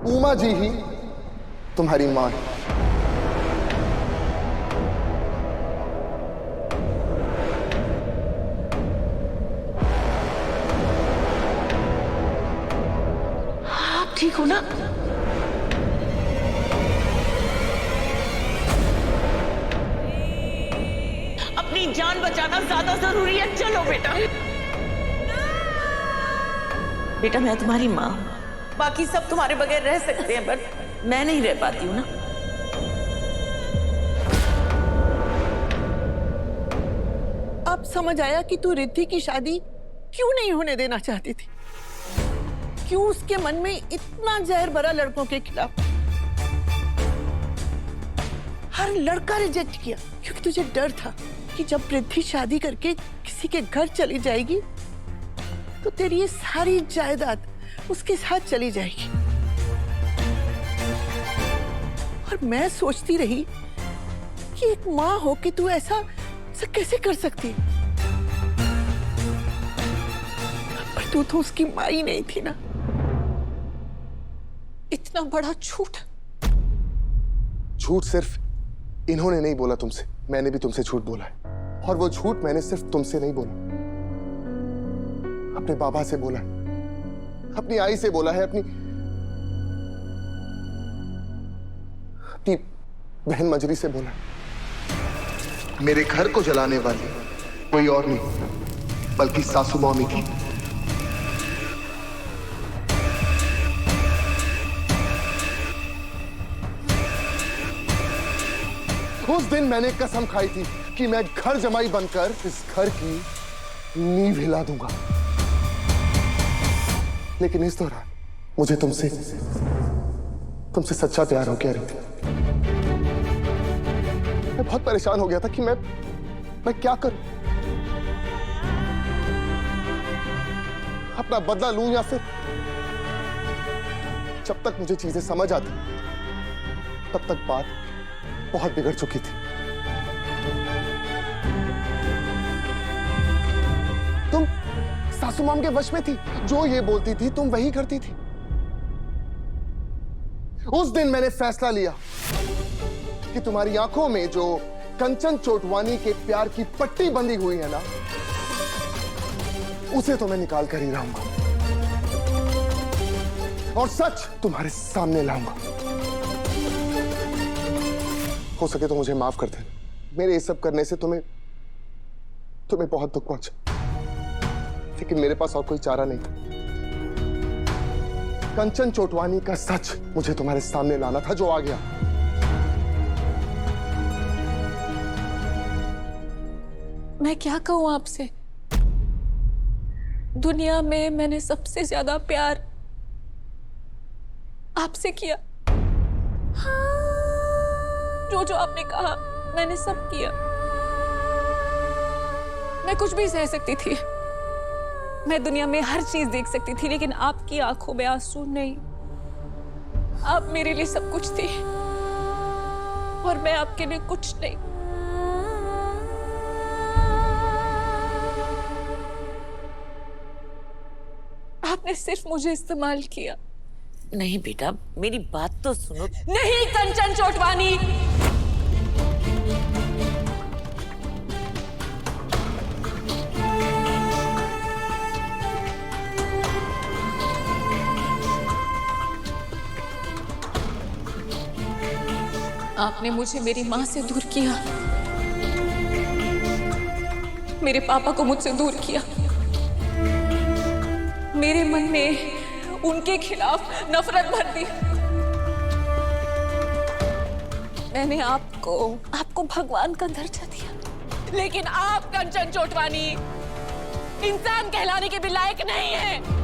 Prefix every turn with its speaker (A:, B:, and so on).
A: उमा जी ही तुम्हारी मां है।
B: आप ठीक हो ना? अपनी जान बचाना ज्यादा जरूरी है। चलो बेटा। बेटा मैं तुम्हारी माँ हूं, बाकी सब तुम्हारे बगैर रह सकते हैं, बट मैं नहीं रह पाती हूँ ना।
C: अब समझ आया कि तू रिद्धि की शादी क्यों नहीं होने देना चाहती थी, क्यों उसके मन में इतना जहर भरा लड़कों के खिलाफ। हर लड़का रिजेक्ट किया क्योंकि तुझे डर था कि जब रिद्धि शादी करके किसी के घर चली जाएगी तो तेरी ये सारी जायदाद उसके साथ चली जाएगी। और मैं सोचती रही कि एक माँ हो कि तू ऐसा कैसे कर सकती है, पर तू तो उसकी माँ ही नहीं थी ना। इतना बड़ा झूठ।
A: झूठ सिर्फ इन्होंने नहीं बोला तुमसे, मैंने भी तुमसे झूठ बोला है। और वो झूठ मैंने सिर्फ तुमसे नहीं बोला, अपने बाबा से बोला है, अपनी आई से बोला है, अपनी बहन मंजरी से बोला है। मेरे घर को जलाने वाली कोई और नहीं बल्कि सासू मौमी की। उस दिन मैंने कसम खाई थी कि मैं घर जमाई बनकर इस घर की नींव हिला दूंगा, लेकिन इस दौरान मुझे तुमसे सच्चा प्यार हो गया रिद्धि। मैं बहुत परेशान हो गया था कि मैं क्या करूं, अपना बदला लूं या फिर। जब तक मुझे चीजें समझ आती तब तक बात बहुत बिगड़ चुकी थी। तुम सासू माम के वश में थी, जो ये बोलती थी तुम वही करती थी। उस दिन मैंने फैसला लिया कि तुम्हारी आंखों में जो कंचन चोटवानी के प्यार की पट्टी बंधी हुई है ना, उसे तो मैं निकाल कर ही रहूंगा और सच तुम्हारे सामने लाऊंगा। हो सके तो मुझे माफ कर देना। मेरे ये सब करने से तुम्हें बहुत दुख पहुंचा, लेकिन मेरे पास और कोई चारा नहीं था। कंचन चोटवानी का सच मुझे तुम्हारे सामने लाना था, जो आ गया।
D: मैं क्या कहूं आपसे? दुनिया में मैंने सबसे ज्यादा प्यार आपसे किया। जो आपने कहा मैंने सब किया। मैं कुछ भी सह सकती थी, मैं दुनिया में हर चीज देख सकती थी, लेकिन आपकी आंखों में आंसू नहीं। आप मेरे लिए सब कुछ थी और मैं आपके लिए कुछ नहीं। आपने सिर्फ मुझे इस्तेमाल किया।
B: नहीं बेटा, मेरी बात तो सुनो।
D: नहीं कंचन चोटवानी, आपने मुझे मेरी मां से दूर किया, मेरे पापा को मुझसे दूर किया। मेरे मन में उनके खिलाफ नफरत भर दी। मैंने आपको भगवान का दर्जा दिया, लेकिन आप कंचन चोटवानी इंसान कहलाने के भी लायक नहीं हैं।